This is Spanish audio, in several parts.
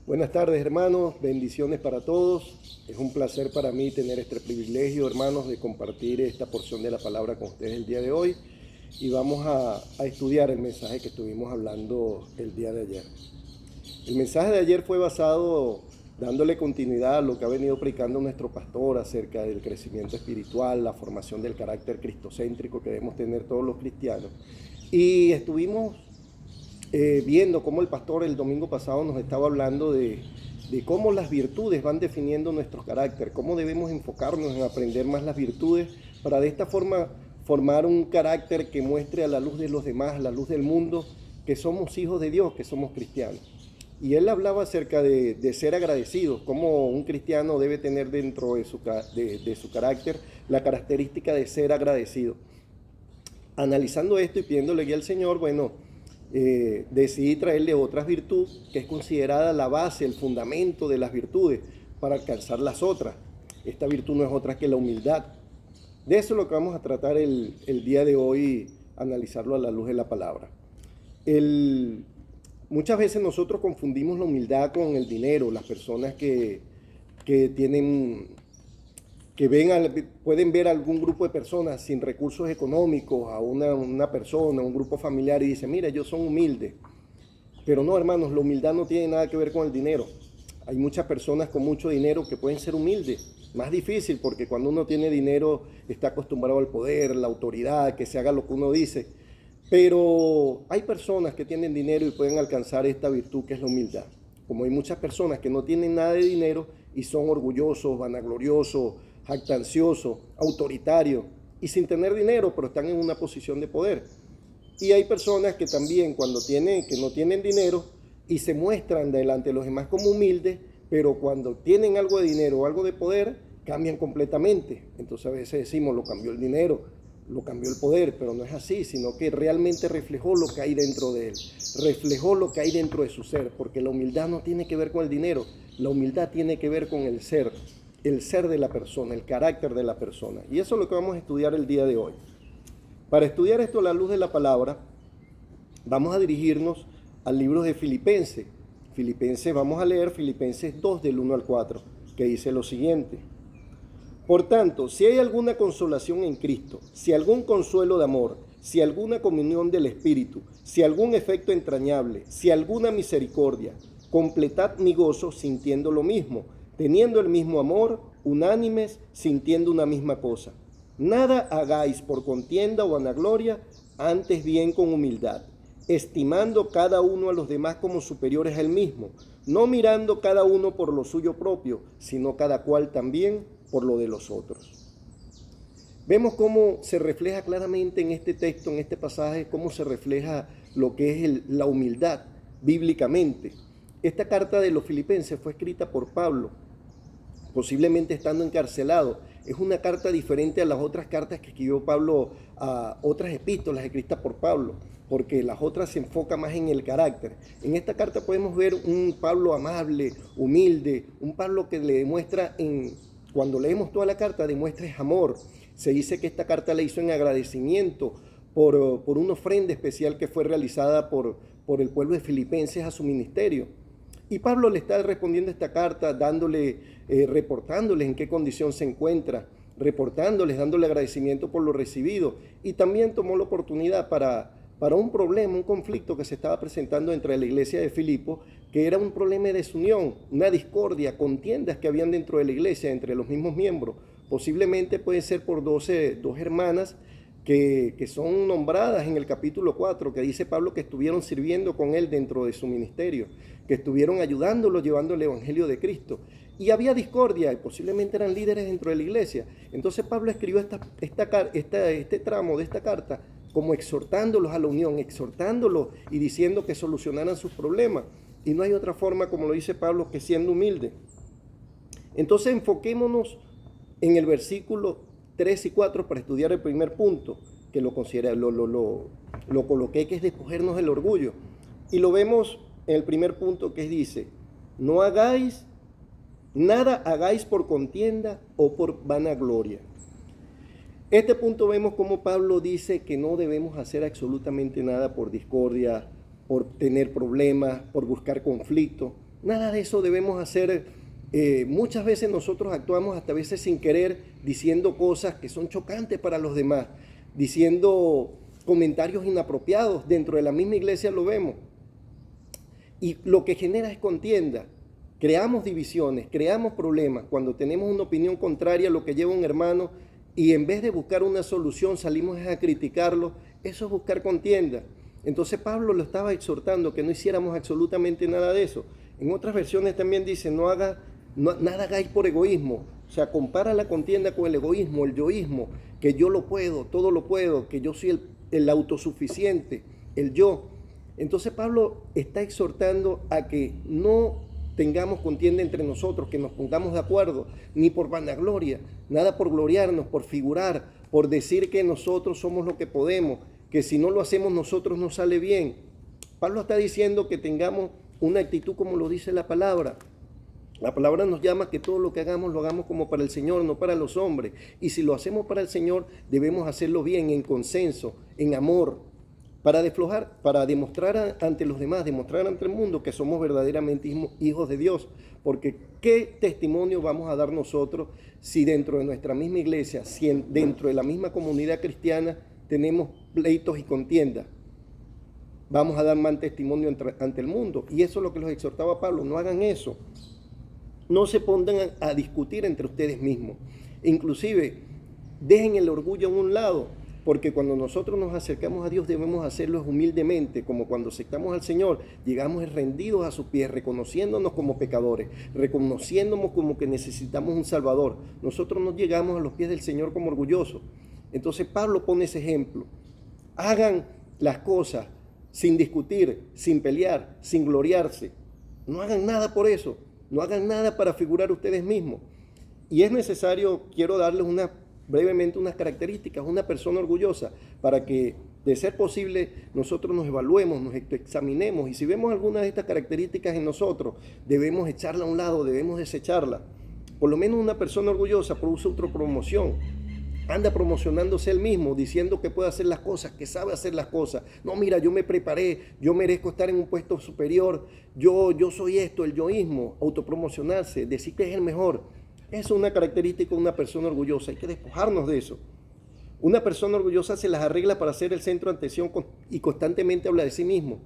Buenas tardes, hermanos, bendiciones para todos. Es un placer para mí tener este privilegio, hermanos, de compartir esta porción de la palabra con ustedes el día de hoy. Y vamos a estudiar el mensaje que estuvimos hablando el día de ayer. El mensaje de ayer fue basado dándole continuidad a lo que ha venido predicando nuestro pastor acerca del crecimiento espiritual, la formación del carácter cristocéntrico que debemos tener todos los cristianos. Y estuvimos viendo cómo el pastor el domingo pasado nos estaba hablando de cómo las virtudes van definiendo nuestro carácter, cómo debemos enfocarnos en aprender más las virtudes para de esta forma formar un carácter que muestre a la luz de los demás, a la luz del mundo, que somos hijos de Dios, que somos cristianos. Y él hablaba acerca de ser agradecidos, cómo un cristiano debe tener dentro de su carácter la característica de ser agradecido. Analizando esto y pidiéndole guía al Señor, bueno, decidí traerle otra virtud que es considerada la base, el fundamento de las virtudes para alcanzar las otras. Esta virtud no es otra que la humildad. De eso es lo que vamos a tratar el día de hoy, analizarlo a la luz de la palabra. Muchas veces nosotros confundimos la humildad con el dinero. Las personas que tienen pueden ver a algún grupo de personas sin recursos económicos, a una persona, un grupo familiar y dicen, mira, ellos son humildes. Pero no, hermanos, la humildad no tiene nada que ver con el dinero. Hay muchas personas con mucho dinero que pueden ser humildes. Más difícil porque cuando uno tiene dinero está acostumbrado al poder, la autoridad, que se haga lo que uno dice. Pero hay personas que tienen dinero y pueden alcanzar esta virtud que es la humildad. Como hay muchas personas que no tienen nada de dinero y son orgullosos, vanagloriosos, jactanciosos, autoritarios y sin tener dinero, pero están en una posición de poder. Y hay personas que también que no tienen dinero y se muestran delante de los demás como humildes, pero cuando tienen algo de dinero o algo de poder, cambian completamente. Entonces a veces decimos, lo cambió el dinero, lo cambió el poder, pero no es así, sino que realmente reflejó lo que hay dentro de él, reflejó lo que hay dentro de su ser, porque la humildad no tiene que ver con el dinero, la humildad tiene que ver con el ser de la persona, el carácter de la persona. Y eso es lo que vamos a estudiar el día de hoy. Para estudiar esto a la luz de la palabra, vamos a dirigirnos al libro de Filipenses. Vamos a leer Filipenses 2 del 1 al 4, que dice lo siguiente. Por tanto, si hay alguna consolación en Cristo, si algún consuelo de amor, si alguna comunión del Espíritu, si algún efecto entrañable, si alguna misericordia, completad mi gozo sintiendo lo mismo, teniendo el mismo amor, unánimes, sintiendo una misma cosa. Nada hagáis por contienda o vanagloria, antes bien con humildad, estimando cada uno a los demás como superiores a él mismo, no mirando cada uno por lo suyo propio, sino cada cual también por lo de los otros. Vemos cómo se refleja claramente en este texto, en este pasaje, cómo se refleja lo que es la humildad bíblicamente. Esta carta de los Filipenses fue escrita por Pablo, posiblemente estando encarcelado. Es una carta diferente a las otras cartas que escribió Pablo, a otras epístolas escritas por Pablo, porque las otras se enfocan más en el carácter. En esta carta podemos ver un Pablo amable, humilde, un Pablo que le demuestra, cuando leemos toda la carta, demuestra amor. Se dice que esta carta la hizo en agradecimiento por una ofrenda especial que fue realizada por el pueblo de Filipenses a su ministerio. Y Pablo le está respondiendo esta carta, reportándoles en qué condición se encuentra, dándole agradecimiento por lo recibido. Y también tomó la oportunidad para un problema, un conflicto que se estaba presentando entre la iglesia de Filipo, que era un problema de desunión, una discordia, contiendas que habían dentro de la iglesia, entre los mismos miembros. Posiblemente pueden ser por dos hermanas que son nombradas en el capítulo 4, que dice Pablo que estuvieron sirviendo con él dentro de su ministerio, que estuvieron ayudándolo, llevando el evangelio de Cristo. Y había discordia, y posiblemente eran líderes dentro de la iglesia. Entonces Pablo escribió este tramo de esta carta como exhortándolos a la unión, exhortándolos y diciendo que solucionaran sus problemas. Y no hay otra forma, como lo dice Pablo, que siendo humilde. Entonces enfoquémonos en el versículo 3 y 4 para estudiar el primer punto, que lo coloqué, que es despojarnos del orgullo. Y lo vemos en el primer punto, que dice, nada hagáis por contienda o por vanagloria. Este punto vemos como Pablo dice que no debemos hacer absolutamente nada por discordia, por tener problemas, por buscar conflicto. Nada de eso debemos hacer. Muchas veces nosotros actuamos hasta veces sin querer, diciendo cosas que son chocantes para los demás, diciendo comentarios inapropiados. Dentro de la misma iglesia lo vemos. Y lo que genera es contienda. Creamos divisiones, creamos problemas cuando tenemos una opinión contraria a lo que lleva un hermano, y en vez de buscar una solución salimos a criticarlo. Eso es buscar contienda. Entonces Pablo lo estaba exhortando que no hiciéramos absolutamente nada de eso. En otras versiones también dice, nada hagáis por egoísmo. O sea, compara la contienda con el egoísmo, el yoísmo, que yo lo puedo, todo lo puedo, que yo soy el autosuficiente, el yo. Entonces Pablo está exhortando a que no tengamos contienda entre nosotros, que nos pongamos de acuerdo, ni por vanagloria, nada por gloriarnos, por figurar, por decir que nosotros somos lo que podemos, que si no lo hacemos nosotros nos sale bien. Pablo está diciendo que tengamos una actitud como lo dice la palabra. La palabra nos llama que todo lo que hagamos lo hagamos como para el Señor, no para los hombres. Y si lo hacemos para el Señor, debemos hacerlo bien, en consenso, en amor, para demostrar ante los demás, demostrar ante el mundo que somos verdaderamente hijos de Dios. Porque ¿qué testimonio vamos a dar nosotros si dentro de nuestra misma iglesia, si dentro de la misma comunidad cristiana tenemos pleitos y contiendas? Vamos a dar mal testimonio ante el mundo. Y eso es lo que los exhortaba Pablo, no hagan eso. No se pongan a discutir entre ustedes mismos. Inclusive, dejen el orgullo a un lado. Porque cuando nosotros nos acercamos a Dios debemos hacerlo humildemente, como cuando aceptamos al Señor, llegamos rendidos a sus pies, reconociéndonos como pecadores, reconociéndonos como que necesitamos un Salvador. Nosotros no llegamos a los pies del Señor como orgullosos. Entonces Pablo pone ese ejemplo. Hagan las cosas sin discutir, sin pelear, sin gloriarse. No hagan nada por eso, no hagan nada para figurar ustedes mismos. Y es necesario, quiero darles brevemente unas características, una persona orgullosa, para que, de ser posible, nosotros nos evaluemos, nos examinemos, y si vemos alguna de estas características en nosotros, debemos echarla a un lado, debemos desecharla. Por lo menos una persona orgullosa produce autopromoción, anda promocionándose él mismo, diciendo que puede hacer las cosas, que sabe hacer las cosas. No, mira, yo me preparé, yo merezco estar en un puesto superior, yo soy esto, el yoísmo, autopromocionarse, decir que es el mejor. Es una característica de una persona orgullosa, hay que despojarnos de eso. Una persona orgullosa se las arregla para ser el centro de atención y constantemente habla de sí mismo.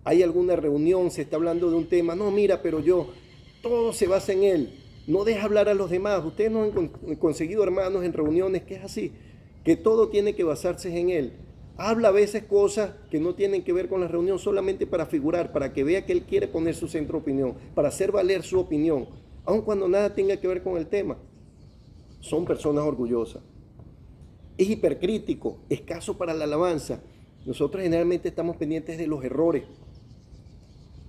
Hay alguna reunión, se está hablando de un tema, no, mira, pero todo se basa en él. No deja hablar a los demás. Ustedes no han conseguido hermanos en reuniones que es así, que todo tiene que basarse en él. Habla a veces cosas que no tienen que ver con la reunión solamente para figurar, para que vea que él quiere poner su centro de opinión, para hacer valer su opinión, aun cuando nada tenga que ver con el tema. Son personas orgullosas. Es hipercrítico, escaso para la alabanza. Nosotros generalmente estamos pendientes de los errores.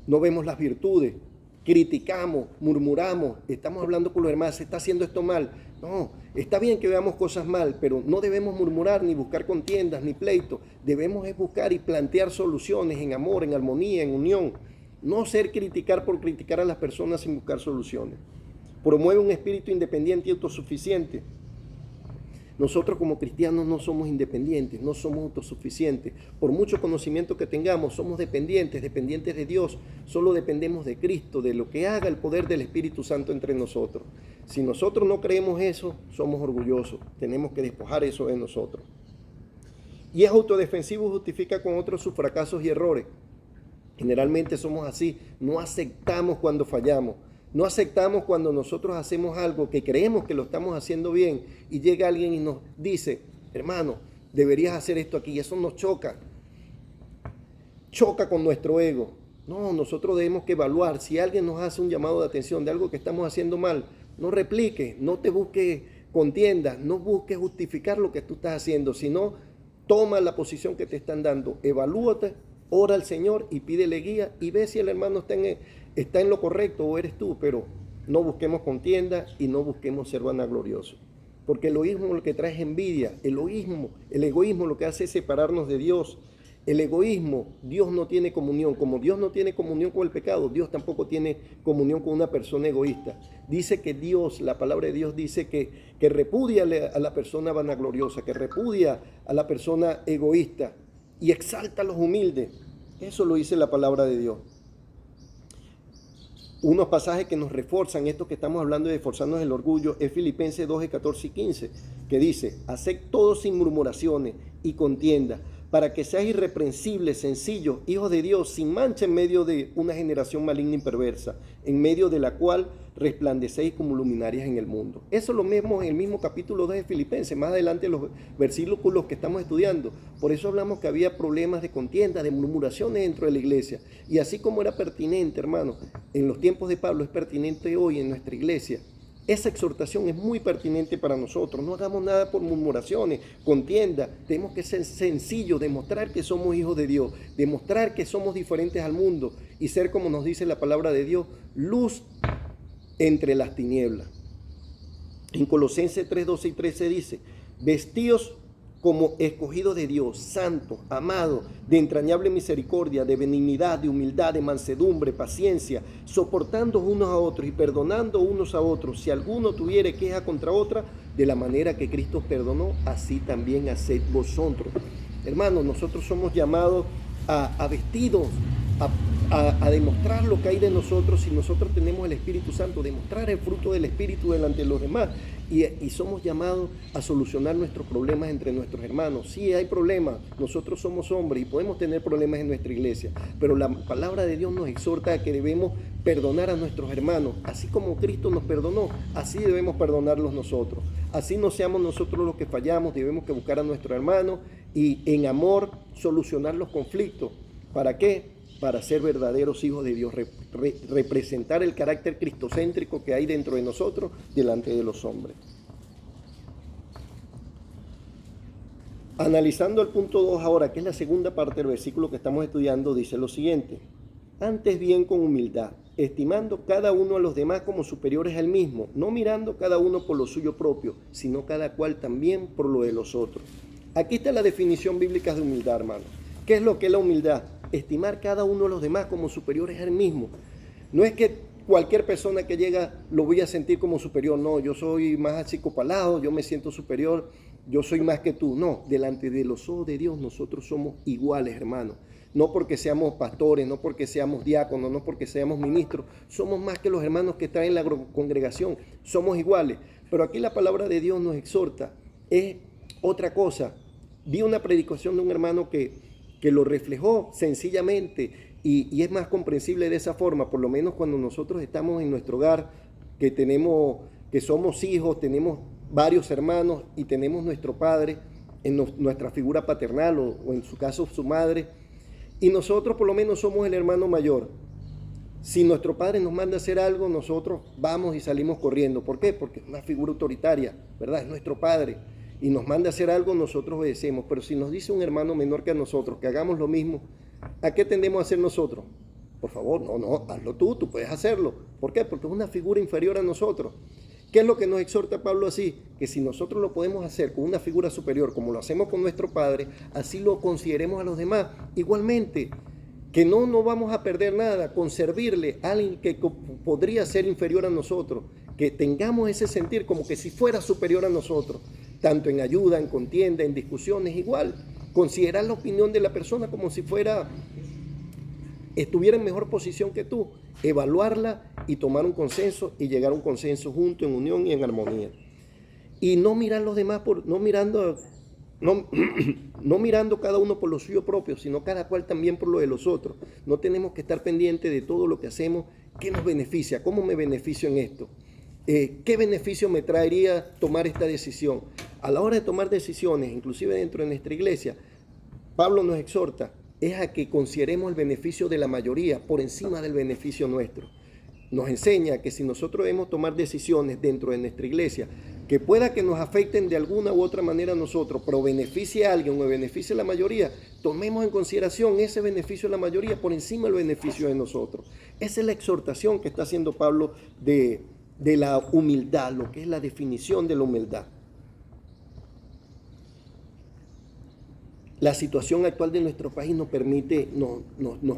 No vemos las virtudes. Criticamos, murmuramos, estamos hablando con los hermanos, se está haciendo esto mal. No, está bien que veamos cosas mal, pero no debemos murmurar ni buscar contiendas ni pleitos. Debemos buscar y plantear soluciones en amor, en armonía, en unión. No criticar por criticar a las personas sin buscar soluciones. Promueve un espíritu independiente y autosuficiente. Nosotros como cristianos no somos independientes, no somos autosuficientes. Por mucho conocimiento que tengamos, somos dependientes de Dios. Solo dependemos de Cristo, de lo que haga el poder del Espíritu Santo entre nosotros. Si nosotros no creemos eso, somos orgullosos. Tenemos que despojar eso de nosotros. Y es autodefensivo, justifica con otros sus fracasos y errores. Generalmente somos así, no aceptamos cuando fallamos. No aceptamos cuando nosotros hacemos algo que creemos que lo estamos haciendo bien y llega alguien y nos dice, hermano, deberías hacer esto aquí, y eso nos choca. Choca con nuestro ego. No, nosotros debemos que evaluar. Si alguien nos hace un llamado de atención de algo que estamos haciendo mal, no replique, no te busques contiendas, no busques justificar lo que tú estás haciendo, sino toma la posición que te están dando, evalúate, ora al Señor y pídele guía y ve si el hermano está en lo correcto o eres tú, pero no busquemos contienda y no busquemos ser vanagloriosos. Porque el egoísmo lo que trae es envidia, el egoísmo lo que hace es separarnos de Dios. El egoísmo, Dios no tiene comunión. Como Dios no tiene comunión con el pecado, Dios tampoco tiene comunión con una persona egoísta. Dice que Dios, la palabra de Dios dice que repudia a la persona vanagloriosa, que repudia a la persona egoísta y exalta a los humildes. Eso lo dice la palabra de Dios. Unos pasajes que nos refuerzan esto que estamos hablando de esforzarnos el orgullo es Filipenses 2, 14 y 15, que dice: haced todo sin murmuraciones y contienda, para que seáis irreprensibles, sencillos, hijos de Dios, sin mancha en medio de una generación maligna y perversa, en medio de la cual resplandecéis como luminarias en el mundo. Eso lo mismo en el mismo capítulo 2 de Filipenses, más adelante los versículos que estamos estudiando. Por eso hablamos que había problemas de contienda, de murmuraciones dentro de la iglesia. Y así como era pertinente, hermano, en los tiempos de Pablo, es pertinente hoy en nuestra iglesia. Esa exhortación es muy pertinente para nosotros. No hagamos nada por murmuraciones, contienda. Tenemos que ser sencillos, demostrar que somos hijos de Dios, demostrar que somos diferentes al mundo y ser, como nos dice la palabra de Dios, luz entre las tinieblas. En Colosenses 3, 12 y 13 dice: vestíos como escogidos de Dios, santos, amados, de entrañable misericordia, de benignidad, de humildad, de mansedumbre, paciencia, soportando unos a otros y perdonando unos a otros. Si alguno tuviere queja contra otra, de la manera que Cristo perdonó, así también haced vosotros. Hermanos, nosotros somos llamados a vestirnos, a demostrar lo que hay de nosotros. Si nosotros tenemos el Espíritu Santo, demostrar el fruto del Espíritu delante de los demás, y somos llamados a solucionar nuestros problemas entre nuestros hermanos. Sí, hay problemas, nosotros somos hombres y podemos tener problemas en nuestra iglesia, pero la palabra de Dios nos exhorta a que debemos perdonar a nuestros hermanos, así como Cristo nos perdonó, así debemos perdonarlos nosotros. Así no seamos nosotros los que fallamos, debemos que buscar a nuestro hermano y en amor solucionar los conflictos. ¿Para qué? Para ser verdaderos hijos de Dios, representar el carácter cristocéntrico que hay dentro de nosotros delante de los hombres. Analizando el punto 2 ahora, que es la segunda parte del versículo que estamos estudiando, dice lo siguiente: antes bien con humildad, estimando cada uno a los demás como superiores al mismo, no mirando cada uno por lo suyo propio, sino cada cual también por lo de los otros. Aquí está la definición bíblica de humildad, hermano. ¿Qué es lo que es la humildad? Estimar cada uno a los demás como superiores al mismo. No es que cualquier persona que llega lo voy a sentir como superior. No, yo soy más achicopalado, yo me siento superior, yo soy más que tú. No, delante de los ojos de Dios nosotros somos iguales, hermanos. No porque seamos pastores, no porque seamos diáconos, no porque seamos ministros. Somos más que los hermanos que están en la congregación. Somos iguales. Pero aquí la palabra de Dios nos exhorta. Es otra cosa. Vi una predicación de un hermano que lo reflejó sencillamente y es más comprensible de esa forma, por lo menos cuando nosotros estamos en nuestro hogar, que somos hijos, tenemos varios hermanos y tenemos nuestro padre en nuestra figura paternal o en su caso su madre, y nosotros por lo menos somos el hermano mayor. Si nuestro padre nos manda a hacer algo, nosotros vamos y salimos corriendo. ¿Por qué? Porque es una figura autoritaria, ¿verdad? Es nuestro padre. Y nos manda a hacer algo, nosotros obedecemos. Pero si nos dice un hermano menor que a nosotros que hagamos lo mismo, ¿a qué tendemos a hacer nosotros? Por favor, no, hazlo tú puedes hacerlo. ¿Por qué? Porque es una figura inferior a nosotros. ¿Qué es lo que nos exhorta Pablo así? Que si nosotros lo podemos hacer con una figura superior, como lo hacemos con nuestro Padre, así lo consideremos a los demás. Igualmente, que no vamos a perder nada con servirle a alguien que podría ser inferior a nosotros, que tengamos ese sentir como que si fuera superior a nosotros, tanto en ayuda, en contienda, en discusiones, igual. Considerar la opinión de la persona como si estuviera en mejor posición que tú, evaluarla y tomar un consenso y llegar a un consenso junto, en unión y en armonía. Y no mirar los demás, no mirando cada uno por lo suyo propio, sino cada cual también por lo de los otros. No tenemos que estar pendientes de todo lo que hacemos, qué nos beneficia, cómo me beneficio en esto. ¿Qué beneficio me traería tomar esta decisión? A la hora de tomar decisiones, inclusive dentro de nuestra iglesia, Pablo nos exhorta es a que consideremos el beneficio de la mayoría por encima del beneficio nuestro. Nos enseña que si nosotros debemos tomar decisiones dentro de nuestra iglesia, que pueda que nos afecten de alguna u otra manera a nosotros, pero beneficie a alguien o beneficie a la mayoría, tomemos en consideración ese beneficio de la mayoría por encima del beneficio de nosotros. Esa es la exhortación que está haciendo Pablo de la humildad, lo que es la definición de la humildad. La situación actual de nuestro país nos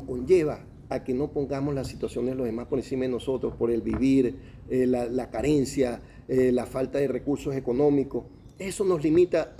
conlleva a que no pongamos las situaciones de los demás por encima de nosotros, por el vivir, la carencia, la falta de recursos económicos. Eso nos limita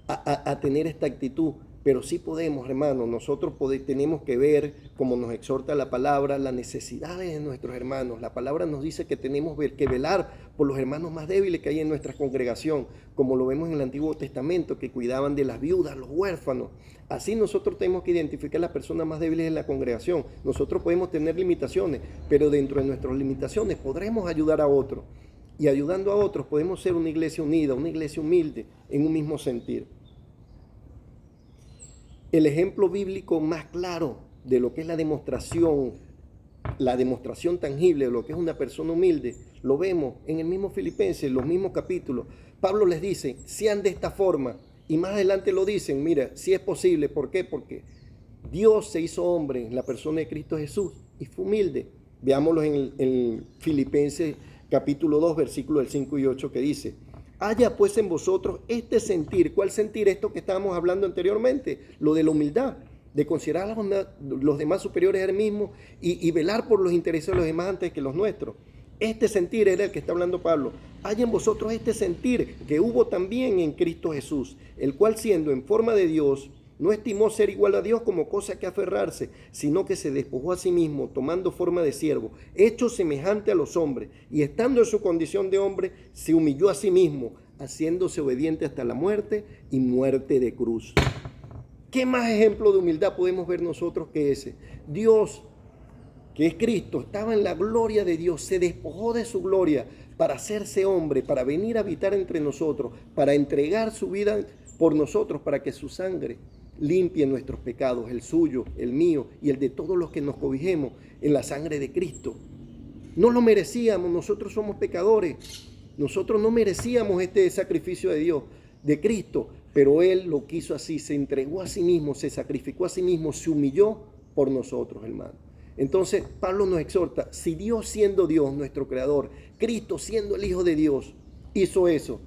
a tener esta actitud Pero sí podemos, hermanos, nosotros tenemos que ver, como nos exhorta la palabra, las necesidades de nuestros hermanos. La palabra nos dice que tenemos que velar por los hermanos más débiles que hay en nuestra congregación, como lo vemos en el Antiguo Testamento, que cuidaban de las viudas, los huérfanos. Así nosotros tenemos que identificar las personas más débiles en la congregación. Nosotros podemos tener limitaciones, pero dentro de nuestras limitaciones podremos ayudar a otros. Y ayudando a otros podemos ser una iglesia unida, una iglesia humilde, en un mismo sentir. El ejemplo bíblico más claro de lo que es la demostración tangible de lo que es una persona humilde, lo vemos en el mismo Filipenses, los mismos capítulos. Pablo les dice, sean de esta forma, y más adelante lo dicen, mira, si es posible. ¿Por qué? Porque Dios se hizo hombre en la persona de Cristo Jesús y fue humilde. Veámoslo en Filipenses capítulo 2, versículos del 5 y 8, que dice, haya pues en vosotros este sentir. ¿Cuál sentir? Esto que estábamos hablando anteriormente, lo de la humildad, de considerar a los demás superiores a él mismo y velar por los intereses de los demás antes que los nuestros. Este sentir era el que está hablando Pablo. Haya en vosotros este sentir que hubo también en Cristo Jesús, el cual siendo en forma de Dios, no estimó ser igual a Dios como cosa que aferrarse, sino que se despojó a sí mismo, tomando forma de siervo, hecho semejante a los hombres, y estando en su condición de hombre, se humilló a sí mismo, haciéndose obediente hasta la muerte y muerte de cruz. ¿Qué más ejemplo de humildad podemos ver nosotros que ese? Dios, que es Cristo, estaba en la gloria de Dios, se despojó de su gloria para hacerse hombre, para venir a habitar entre nosotros, para entregar su vida por nosotros, para que su sangre limpie nuestros pecados, el suyo, el mío y el de todos los que nos cobijemos en la sangre de Cristo. No lo merecíamos, nosotros somos pecadores, nosotros no merecíamos este sacrificio de Dios, de Cristo, pero Él lo quiso así, se entregó a sí mismo, se sacrificó a sí mismo, se humilló por nosotros, hermano. Entonces Pablo nos exhorta, si Dios siendo Dios, nuestro creador, Cristo siendo el Hijo de Dios, hizo eso,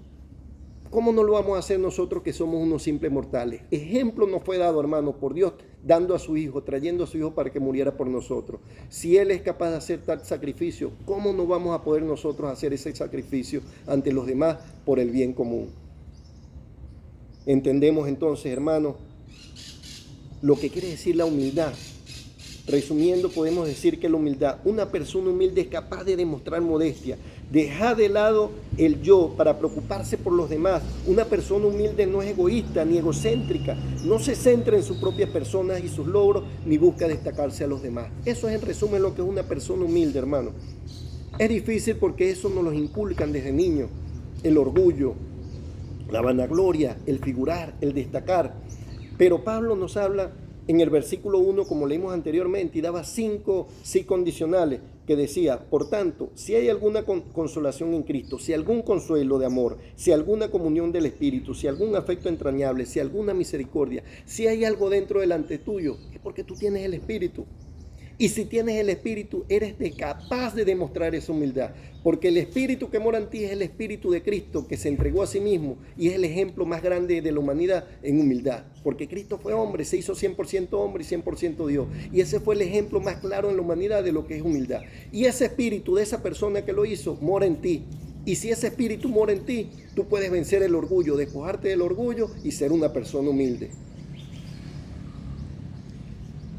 ¿cómo no lo vamos a hacer nosotros que somos unos simples mortales? Ejemplo nos fue dado, hermano, por Dios, dando a su Hijo, trayendo a su Hijo para que muriera por nosotros. Si Él es capaz de hacer tal sacrificio, ¿cómo no vamos a poder nosotros hacer ese sacrificio ante los demás por el bien común? Entendemos entonces, hermano, lo que quiere decir la humildad. Resumiendo, podemos decir que la humildad, una persona humilde es capaz de demostrar modestia, dejar de lado el yo para preocuparse por los demás. Una persona humilde no es egoísta ni egocéntrica, no se centra en sus propias personas y sus logros, ni busca destacarse a los demás. Eso es en resumen lo que es una persona humilde, hermano. Es difícil porque eso nos lo inculcan desde niños, el orgullo, la vanagloria, el figurar, el destacar. Pero Pablo nos habla en el versículo 1, como leímos anteriormente, y daba 5 sí condicionales, que decía, por tanto, si hay alguna consolación en Cristo, si algún consuelo de amor, si alguna comunión del Espíritu, si algún afecto entrañable, si alguna misericordia, si hay algo dentro delante tuyo, es porque tú tienes el Espíritu. Y si tienes el Espíritu, eres capaz de demostrar esa humildad. Porque el Espíritu que mora en ti es el Espíritu de Cristo, que se entregó a sí mismo y es el ejemplo más grande de la humanidad en humildad. Porque Cristo fue hombre, se hizo 100% hombre y 100% Dios. Y ese fue el ejemplo más claro en la humanidad de lo que es humildad. Y ese Espíritu de esa persona que lo hizo mora en ti. Y si ese Espíritu mora en ti, tú puedes vencer el orgullo, despojarte del orgullo y ser una persona humilde.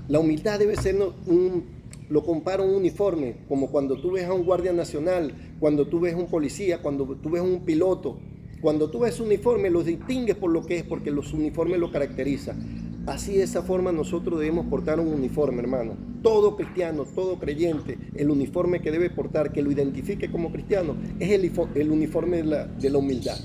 La humildad debe ser, lo comparo a un uniforme, como cuando tú ves a un guardia nacional, cuando tú ves a un policía, cuando tú ves a un piloto. Cuando tú ves un uniforme, los distingues por lo que es, porque los uniformes lo caracterizan. Así de esa forma nosotros debemos portar un uniforme, hermano. Todo cristiano, todo creyente, el uniforme que debe portar, que lo identifique como cristiano, es el uniforme de la humildad.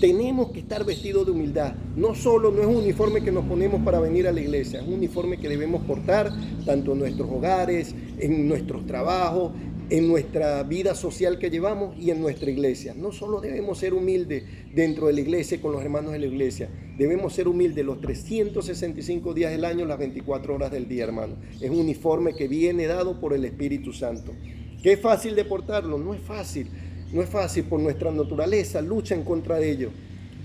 Tenemos que estar vestidos de humildad. No es un uniforme que nos ponemos para venir a la iglesia, es un uniforme que debemos portar tanto en nuestros hogares, en nuestros trabajos, en nuestra vida social que llevamos y en nuestra iglesia. No solo debemos ser humildes dentro de la iglesia con los hermanos de la iglesia, debemos ser humildes los 365 días del año, las 24 horas del día, hermano. Es un uniforme que viene dado por el Espíritu Santo. ¿Qué es fácil de portarlo? No es fácil. No es fácil por nuestra naturaleza, lucha en contra de ello.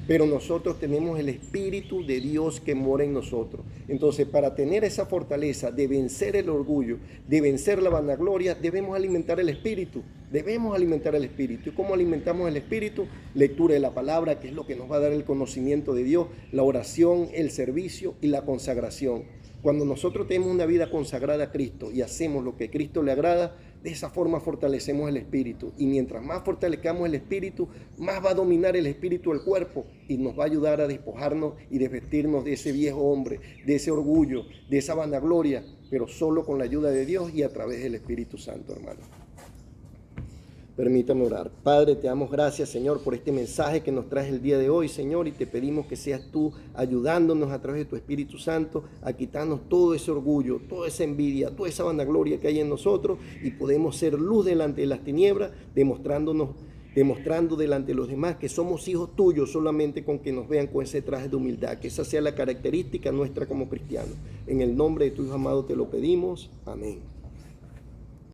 pero nosotros tenemos el Espíritu de Dios que mora en nosotros. Entonces, para tener esa fortaleza de vencer el orgullo, de vencer la vanagloria, debemos alimentar el Espíritu. Debemos alimentar el Espíritu. ¿Y cómo alimentamos el Espíritu? Lectura de la palabra, que es lo que nos va a dar el conocimiento de Dios, la oración, el servicio y la consagración. Cuando nosotros tenemos una vida consagrada a Cristo y hacemos lo que a Cristo le agrada, de esa forma fortalecemos el espíritu. Y mientras más fortalezcamos el espíritu, más va a dominar el espíritu del cuerpo y nos va a ayudar a despojarnos y desvestirnos de ese viejo hombre, de ese orgullo, de esa vanagloria, pero solo con la ayuda de Dios y a través del Espíritu Santo, hermano. Permítame orar. Padre, te damos gracias, Señor, por este mensaje que nos traes el día de hoy, Señor, y te pedimos que seas tú ayudándonos a través de tu Espíritu Santo a quitarnos todo ese orgullo, toda esa envidia, toda esa vanagloria que hay en nosotros y podemos ser luz delante de las tinieblas, demostrando delante de los demás que somos hijos tuyos solamente con que nos vean con ese traje de humildad, que esa sea la característica nuestra como cristianos. En el nombre de tu Hijo amado te lo pedimos. Amén.